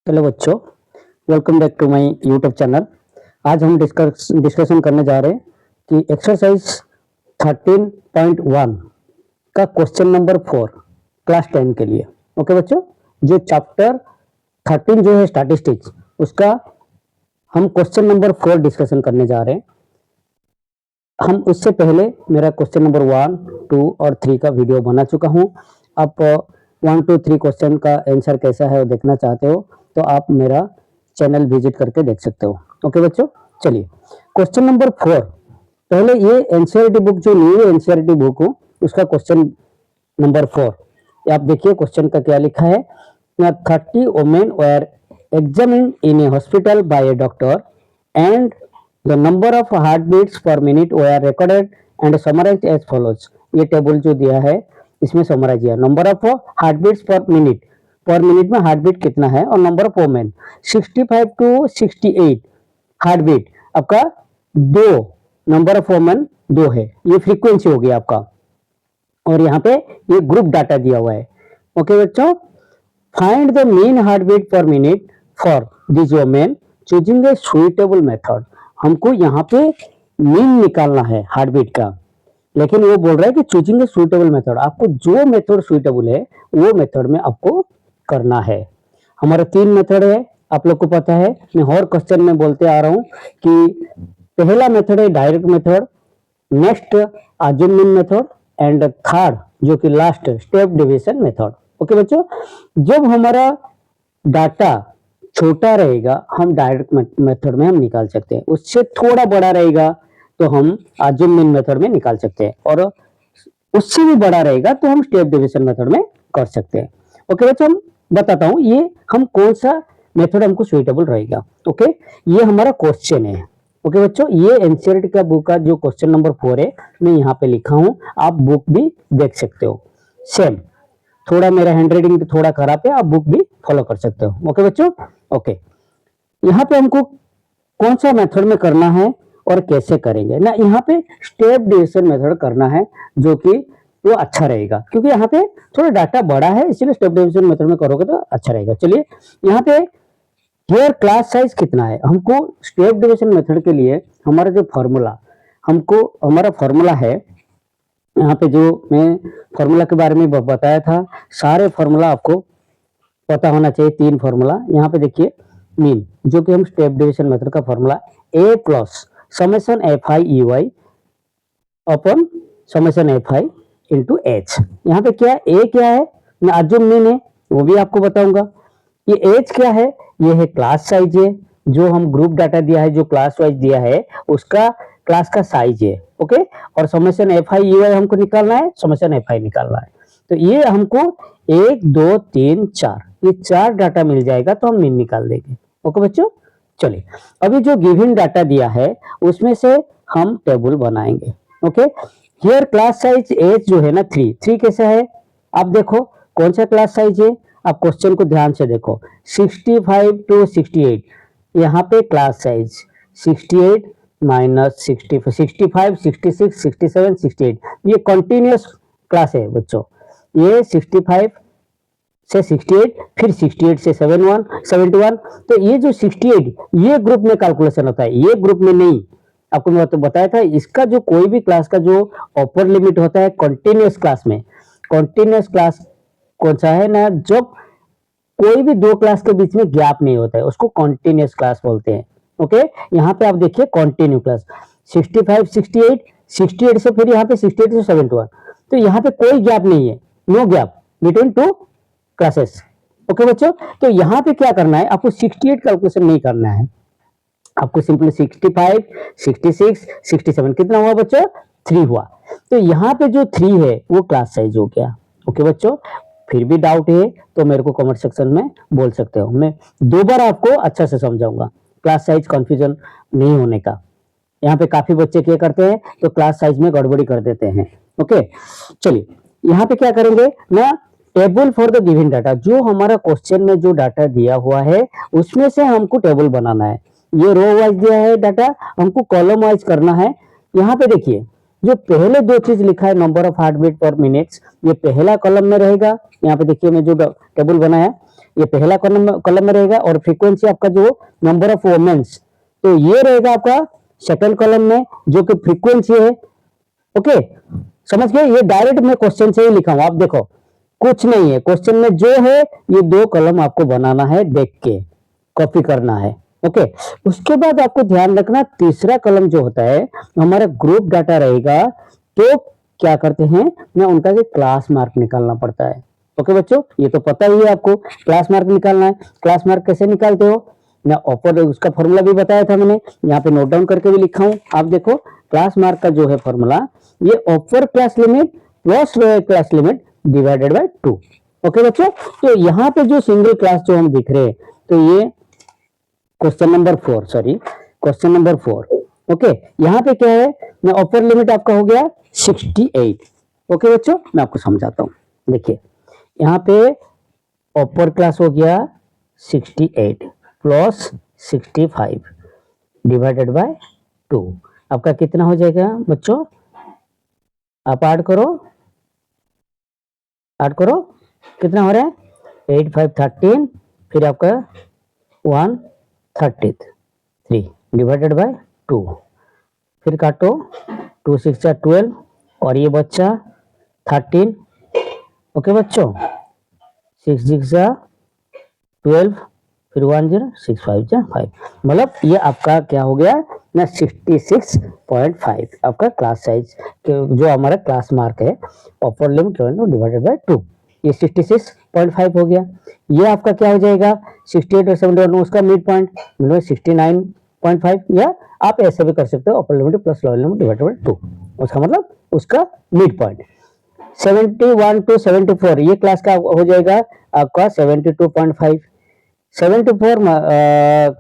Hello बच्चों, welcome back to my YouTube channel. आज हम डिस्कशन करने जा रहे हैं कि एक्सरसाइज 13.1 का क्वेश्चन नंबर 4 क्लास 10 के लिए। ओके बच्चों, जो चैप्टर 13 जो है स्टैटिस्टिक्स, उसका हम क्वेश्चन नंबर 4 डिस्कशन करने जा रहे हैं। हम उससे पहले मेरा क्वेश्चन नंबर 1, 2 और 3 का वीडियो बना चुका हूँ। आप 1, 2, 3 क्वेश्चन का आंसर कैसा है वो देखना चाहते हो तो आप मेरा चैनल विजिट करके देख सकते हो। ओके बच्चों, चलिए क्वेश्चन नंबर 4। पहले ये एनसीईआरटी बुक, जो न्यू एनसीईआरटी बुक हो, उसका क्वेश्चन नंबर 4 आप देखिए। क्वेश्चन का क्या लिखा है, 30 women were examined in a hospital by a doctor and the number of heart beats per minute were recorded and summarised as follows. ये टेबल जो दिया है इसमें समराइज किया, number of heart beats per minute में heart beat कितना है, और number of women 65 to 68 heart beat आपका 2, नंबर ऑफ वुमेन 2 है। ये फ्रीक्वेंसी हो गया आपका, और यहाँ पे ये ग्रुप डाटा दिया हुआ है। ओके बच्चों, find the mean heart beat per minute for this women choosing a suitable method. हमको यहाँ पे मीन निकालना है हार्ट बीट का, लेकिन वो बोल रहा है कि चूजिंग ए सुइटेबल मेथड। आपको जो मेथड सुइटेबल है वो मेथड में आपको करना है। हमारा 3 मेथड है, आप लोग को पता है। मैं हर क्वेश्चन में बोलते आ रहा हूँ कि पहला मेथड है direct method, next assume mean method, and third जो कि last step deviation method. Okay बच्चों, जब हमारा डाटा छोटा रहेगा हम डायरेक्ट मेथड में हम निकाल सकते हैं, उससे थोड़ा बड़ा रहेगा तो हम अज्यूम मीन मेथड में निकाल सकते हैं, और उससे भी बड़ा रहेगा तो हम स्टेप डेविएशन मेथड में कर सकते हैं। ओके बच्चों, हम बताता हूं ये हम कौन सा मेथड हमको सुइटेबल रहेगा। ओके, ये हमारा क्वेश्चन है। ओके बच्चों, ये एनसीईआरटी का बुक का जो क्वेश्चन नंबर 4 है मैं यहाँ पे लिखा हूं, आप बुक भी देख सकते हो। सेम, थोड़ा मेरा हैंड राइटिंग थोड़ा खराब है, आप बुक भी फॉलो कर सकते हो। ओके बच्चों, ओके, यहाँ पे हमको कौन सा मेथड में करना है और कैसे करेंगे ना, यहाँ पे स्टेप डेविएशन मेथड करना है, जो कि वो अच्छा रहेगा, क्योंकि यहाँ पे थोड़ा डाटा बड़ा है, इसलिए स्टेप डेविएशन मेथड में करोगे तो अच्छा रहेगा। चलिए, यहाँ पे हियर क्लास साइज कितना है, हमको स्टेप डेविएशन मेथड के लिए हमारा जो फॉर्मूला, हमारा फॉर्मूला है, यहाँ पे जो मैं फॉर्मूला के बारे में बताया था, सारे फॉर्मूला आपको पता होना चाहिए। 3 फॉर्मूला यहाँ पे देखिए। मीन, जो कि हम स्टेप डेविएशन मेथड का formula a plus summation F i e y upon summation F I into h. यहाँ पे क्या है, ए क्या है, अज्यूम मीन है, वो भी आपको बताऊंगा। ये एच क्या है, ये है क्लास साइज है, जो हम ग्रुप डाटा दिया है, जो क्लास वाइज दिया है उसका क्लास का साइज है। ओके, और summation F i e y हमको निकालना है, समेशन एफ आई निकालना है। तो ये हमको 1, 2, 3, 4 ये 4 डाटा मिल जाएगा तो हम मीन निकाल देंगे। ओके बच्चों, चलिए अभी जो गिवन डाटा दिया है उसमें से हम टेबल बनाएंगे। Okay, here class size H जो है ना 3 कैसा है, आप देखो कौन सा क्लास साइज है, आप क्वेश्चन को ध्यान से देखो। 65 to 68 यहाँ पे क्लास साइज 68 माइनस 65, 66, 67, 68 ये कंटिन्यूअस क्लास है बच्चों। ये 65 से 68, फिर 68 से 71, तो ये जो 68 ये ग्रुप में कैलकुलेशन होता है, ये ग्रुप में नहीं। आपको मैं तो बताया था, इसका जो कोई भी क्लास का जो अपर लिमिट होता है कंटिन्यूअस क्लास में, कंटिन्यूअस क्लास कौन सा है ना, जब कोई भी 2 क्लास के बीच में गैप नहीं होता है उसको कंटिन्यूअस क्लास बोलते हैं। ओके, यहाँ पे आप देखिए कंटिन्यू क्लास 65, 68, 68 से फिर यहाँ पे 68 से 71, तो यहाँ पे कोई गैप नहीं है, no gap between 2 classes. Okay बच्चों, तो यहाँ पे क्या करना है, आपको 68 कैलकुलेशन नहीं करना है, आपको सिंपली 65, 66, 67 कितना हुआ बच्चों, 3 हुआ। तो यहाँ पे जो 3 है वो क्लास साइज हो गया। ओके बच्चों, फिर भी डाउट है तो मेरे को कमेंट सेक्शन में बोल सकते हो, मैं 2 बार आपको अच्छा से समझाऊंगा, क्लास साइज कंफ्यूजन नहीं होने का। यहाँ पे काफी बच्चे क्या करते हैं तो क्लास साइज में गड़बड़ी कर देते हैं। ओके, चलिए यहाँ पे क्या करेंगे ना, table for the given data, जो हमारा क्वेश्चन में जो डाटा दिया हुआ है उसमें से हमको टेबल बनाना है। ये रो वाइज दिया है डाटा, हमको कॉलम वाइज करना है। यहाँ पे देखिए जो पहले 2 चीज लिखा है, नंबर ऑफ हार्ट बीट पर मिनट्स, ये पहला कॉलम में रहेगा। यहाँ पे देखिए मैं जो टेबल बनाया, ये पहला कॉलम में रहेगा, और फ्रीक्वेंसी आपका जो नंबर ऑफ वुमेन्स, तो ये रहेगा आपका सेकंड कॉलम में जो कि फ्रीक्वेंसी है। ओके, समझ गए? ये डायरेक्ट मैं क्वेश्चन से ही लिखा हूं, आप देखो कुछ नहीं है क्वेश्चन में जो है, ये दो कॉलम आपको बनाना है, देख के कॉपी करना है। ओके, उसके बाद आपको ध्यान रखना तीसरा कॉलम जो होता है हमारा ग्रुप डाटा रहेगा, तो क्या करते हैं ना, उनका क्लास मार्क निकालना पड़ता है। ओके बच्चों, ये तो पता ही है आपको, क्लास मार्क निकालना है। क्लास मार्क कैसे निकालते हो ना, ऊपर उसका फॉर्मूला भी बताया था मैंने, यहाँ पे नोट डाउन करके भी लिखा हूं, आप देखो। क्लास मार्क का जो है फॉर्मूला, ये upper class limit plus lower class limit divided by 2। Okay बच्चों, तो यहाँ पे जो सिंगल क्लास जो हम दिख रहे हैं, तो ये question number 4, sorry question number 4। Okay, यहाँ पे क्या है ना, अपर लिमिट आपका हो गया 68। ओके बच्चों, मैं आपको समझाता हूँ, देखिए यहाँ पे अपर क्लास हो गया 68 प्लस 65 डिवाइडेड बाय 2, आपका कितना हो जाएगा बच्चों? आप ऐड करो कितना हो रहा है? 8 5 13, फिर आपका 133 डिवाइडेड बाय 2, फिर काटो 2 6 12, और ये बच्चा 13। ओके बच्चों, 6 6 12, फिर 1 0 6 5 5, मतलब ये आपका क्या हो गया ना, 66.5 आपका क्लास साइज जो हमारा क्लास मार्क है, अपर लिमिट डिवाइडेड बाय 2, ये 66.5 हो गया। ये आपका क्या हो जाएगा? 68 और 71 उसका मिड पॉइंट 69.5, या आप ऐसे भी कर सकते हो, upper limit plus lower limit divided by 2, उसका मतलब उसका मिड पॉइंट। 71 टू 74 ये क्लास का हो जाएगा आपका 72.5, 74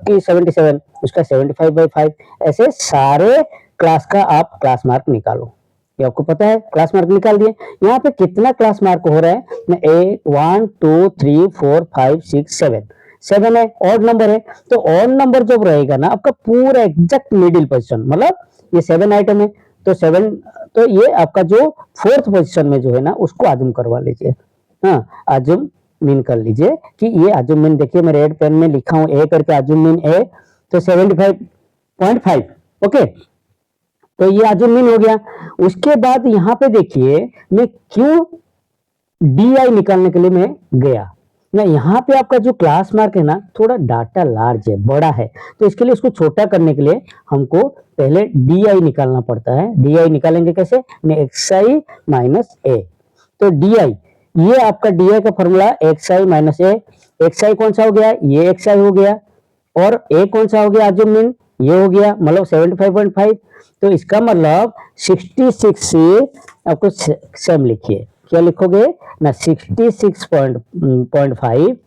की 77 उसका 75/5, ऐसे सारे क्लास का आप क्लास मार्क निकालो। ये आपको पता है, क्लास मार्क निकाल दिए। यहाँ पे कितना क्लास मार्क हो रहा है ना, 1 2 3 4 5 6 7, 7 है, ऑड नंबर है, तो ऑड नंबर जब रहेगा ना आपका पूरा एग्जैक्ट मिडिल पोजीशन, मतलब ये 7 आइटम है, तो 7, तो ये आपका जो फोर्थ पोजीशन में जो है ना, उसको आजुम करवा लीजिए। हाँ, आजुम मीन कर लीजिए कि ये आजुम मीन, देखिए मैं रेड पेन में लिखा हूं ए करके, आजुम मीन ए, तो 75.5। ओके, तो ये आजुम मीन हो गया। उसके बाद यहाँ पे देखिए मैं क्यों DI निकालने के लिए मैं गया ना, यहाँ पे आपका जो क्लास मार्क है ना, थोड़ा डाटा लार्ज है, बड़ा है, तो इसके लिए इसको छोटा करने के लिए हमको पहले DI निकालना पड़ता है। DI निकालेंगे कैसे? xi माइनस ए, तो DI, ये आपका DI का फॉर्मूला xi माइनस ए, xi कौन सा हो गया? ये xi हो गया, और ए कौन सा हो गया? आजुम मीन ये हो गया, मतलब 75.5, तो इसका मतलब 66 से आपको सेम लिखिए, क्या लिखोगे ना, 66.5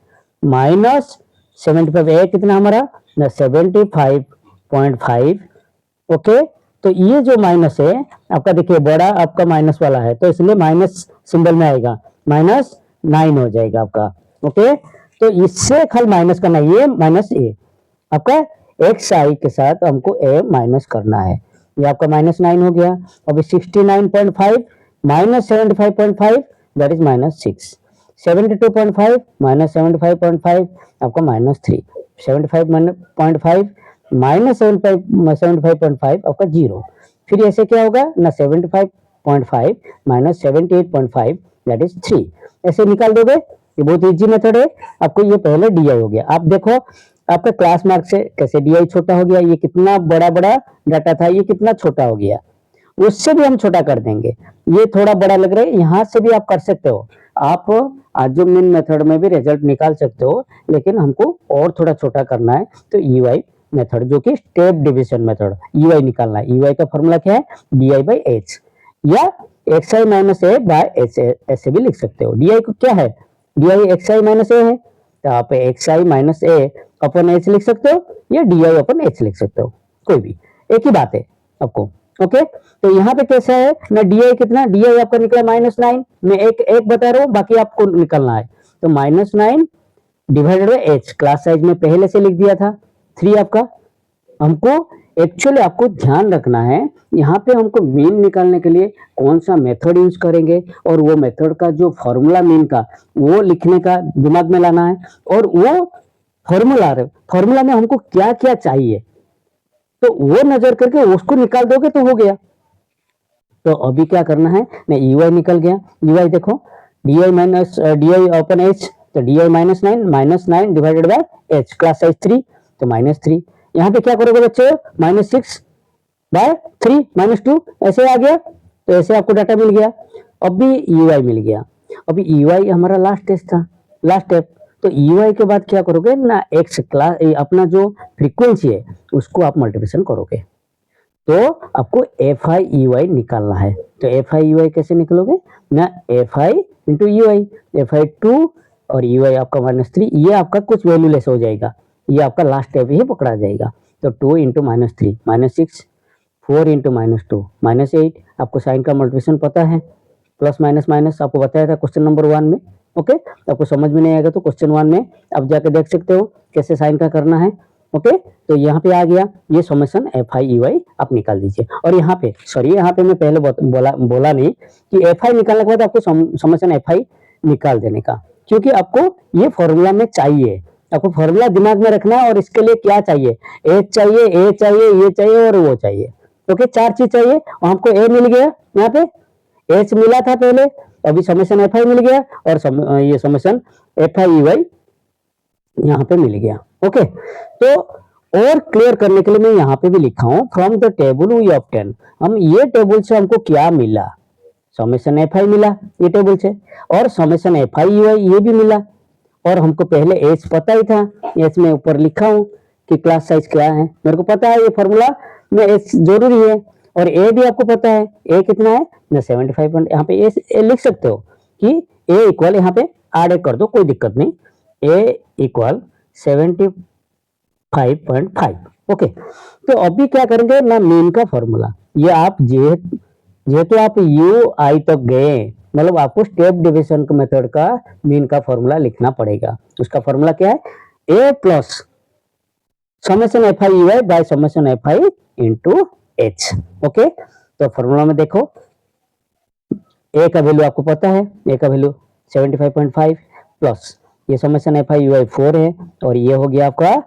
माइनस 75, ए कितना हमारा ना 75.5। ओके, तो ये जो माइनस है आपका, देखिए बड़ा आपका माइनस वाला है, तो इसलिए माइनस सिंबल में आएगा, -9 हो जाएगा आपका। ओके, तो इससे खाली माइनस करना, ये माइनस ए आपका xi के साथ हमको a माइनस करना है, ये आपका -9 हो गया। अभी 69.5 माइनस 75.5 दैट इज -6, 72.5 माइनस 75.5 आपका -3, 75.5 माइनस 75.5 आपका 0, फिर ऐसे क्या होगा ना, 75.5 माइनस 78.5 दैट इज 3, ऐसे निकाल दोगे। ये बहुत इजी मेथड है। आपको ये पहले DI हो गया, आप देखो आपका क्लास मार्क से कैसे DI छोटा हो गया, ये कितना बड़ा बड़ा डाटा था, ये कितना छोटा हो गया, उससे भी हम छोटा कर देंगे। ये थोड़ा बड़ा लग रहा है, यहाँ से भी आप कर सकते हो, आप आजुम मीन मेथड में भी रिजल्ट निकाल सकते हो, लेकिन हमको और थोड़ा छोटा करना है, तो EY मेथड जो कि स्टेप डिवीजन मेथड, EY निकालना है। EY का फॉर्मूला क्या है? DI/H, या xi minus A by H, ऐसे भी लिख सकते हो। DI को क्या है? DI xi माइनस ए है, तो आप xi माइनस ए अपन एच लिख सकते हो, या DI अपन एच लिख सकते हो, कोई भी एक ही बात है आपको। ओके, तो यहाँ पे कैसा है ना, DI कितना, DI आपका निकला -9, मैं एक बता रहा हूँ, बाकी आपको निकलना है, तो -9 divided by H, class size में पहले से लिख दिया था 3 आपका, हमको एक्चुअली आपको ध्यान रखना है, यहाँ पे हमको मीन निकालने के लिए कौन सा मेथड यूज करेंगे और वो मेथड का जो फॉर्मूला मीन का वो लिखने का दिमाग में लाना है, और वो फॉर्मूला में हमको क्या क्या चाहिए तो वो नजर करके उसको निकाल दोगे तो हो गया। तो अभी क्या करना है, मैं ui निकल गया, ui देखो di minus D open H, तो di -9 divided by H, class size 3 तो -3। यहाँ पे क्या करोगे बच्चे, -6/3 -2 ऐसे आ गया, तो ऐसे आपको डाटा मिल गया। अब भी ui मिल गया, अभी ui हमारा लास्ट टेस्ट था, लास्ट स्टेप। तो ui के बाद क्या करोगे ना, एक्स क्लास अपना जो फ्रीक्वेंसी है उसको आप मल्टीप्लिकेशन करोगे, तो आपको एफ आई यू आई निकालना है। तो एफ आई यू आई कैसे निकलोगे ना, F I into you I, F I 2 और यू आई आपका -3, ये आपका कुछ वैल्यू लेस हो जाएगा, ये आपका लास्ट स्टेप ही पकड़ा जाएगा। तो 2 इंटू -3 -6, 4 इंटू -2 -8, आपको साइन का मल्टीप्लिकेशन पता है, प्लस माइनस माइनस आपको बताया था क्वेश्चन नंबर 1 में। ओके, आपको समझ में नहीं आएगा तो क्वेश्चन 1 में आप जाके देख सकते हो कैसे साइन का करना है। ओके, तो यहाँ पे आ गया ये समेशन एफ आई यू आई आप निकाल दीजिए। और यहाँ पे सॉरी, यहाँ पे मैं पहले बोला नहीं कि एफ आई निकालने के बाद आपको समेशन एफ आई निकाल देने का, क्योंकि आपको ये फॉर्मूला में चाहिए, आपको फॉर्मूला दिमाग में रखना है। और इसके लिए क्या चाहिए, एच चाहिए, ए चाहिए, ये चाहिए और वो चाहिए। ओके, 4 चीज चाहिए, और हमको ए मिल गया, यहाँ पे एच मिला था पहले, अभी समेशन एफ आई मिल गया, और ये समेशन एफ आई यू आई यहाँ पे मिल गया। ओके, तो और क्लियर करने के लिए मैं यहाँ पे भी लिखा हूं, from the table we obtain, हम ये टेबल से हमको क्या मिला, समेशन एफ आई मिला ये टेबल से, और समेशन एफ आई यू आई ये भी मिला, और हमको पहले एच पता ही था, एच में ऊपर लिखा हूं कि क्लास साइज क्या है, मेरे को पता है ये फॉर्मूला में एच जरूरी है, और ए भी आपको पता है, ए कितना है ना 75, यहाँ पे ए लिख सकते हो कि ए इक्वल, यहाँ पे ऐड कर दो कोई दिक्कत नहीं, ए इक्वल 75.5। ओके, तो अभी क्या करेंगे ना, मीन का फॉर्मूला, ये आप जेहेतु आप यू आई तक गए, मतलब आपको स्टेप डिवीजन के मेथड का मीन का फॉर्मूला लिखना पड़ेगा। उसका फॉर्मूला क्या है, A plus summation F I U I by summation F I into H. Okay, तो फॉर्मूला में देखो ए का वैल्यू आपको पता है, ए का वैल्यू 75.5 प्लस ये समेशन एफ आई यू आई 4 है, और ये हो गया आपका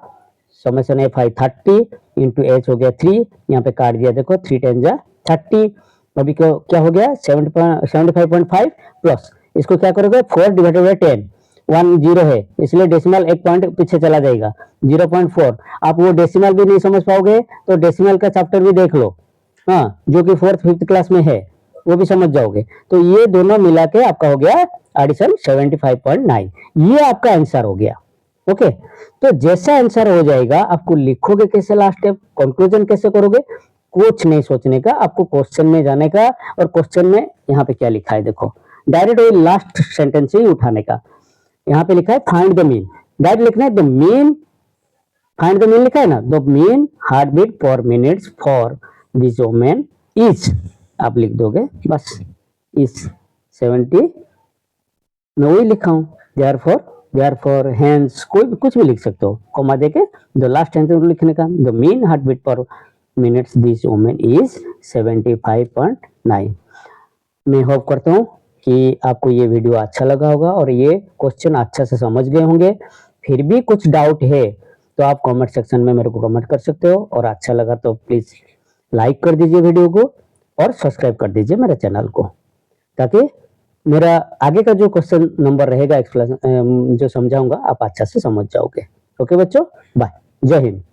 summation F I 30 into H हो गया 3, यहाँ पे काट दिया देखो 3 10 जा 30, अभी क्या हो गया 75.5 प्लस इसको क्या करोगे 4 डिवाइडेड बाय 10, 1 0 है इसलिए डेसिमल एक पॉइंट पीछे चला जाएगा 0.4। आप वो डेसिमल भी नहीं समझ पाओगे तो डेसिमल का चैप्टर भी देख लो, हाँ, जो कि 4th 5th क्लास में है, वो भी समझ जाओगे। तो ये दोनों मिला के आपका हो गया एडिशन 75.9, ये आपका आंसर हो गया। ओके, तो जैसा आंसर हो जाएगा आपको लिखोगे कैसे, लास्ट स्टेप कंक्लूजन कैसे करोगे, कुछ नहीं सोचने का, आपको क्वेश्चन में जाने का, और क्वेश्चन में यहाँ पे क्या लिखा है देखो, डायरेक्ट वही लास्ट सेंटेंस से ही उठाने का। यहाँ पे लिखा है फाइंड द मीन, डायरेक्ट लिखना है the mean, find the mean लिखा है ना, द मीन हार्ट बीट पर minutes for this women is, आप लिख दोगे बस, इज 70, मैं वही लिखा हूँ, देयरफॉर हेंस, कोई कुछ भी लिख सकते हो, कॉमा देके द लास्ट आंसर लिखने का, द मीन हार्ट बीट पर मिनट्स दिस वुमेन इज 75.9। मैं होप करता हूँ कि आपको ये वीडियो अच्छा लगा होगा और ये क्वेश्चन अच्छा से समझ गए होंगे। फिर भी कुछ डाउट है तो आप कमेंट सेक्शन में मेरे को कमेंट कर सकते हो, और अच्छा लगा तो प्लीज लाइक कर दीजिए वीडियो को और सब्सक्राइब कर दीजिए मेरे चैनल को, ताकि मेरा आगे का जो क्वेश्चन नंबर रहेगा एक्सप्लेन जो समझाऊंगा आप अच्छा से समझ जाओगे। ओके बच्चों, बाय, जय हिंद।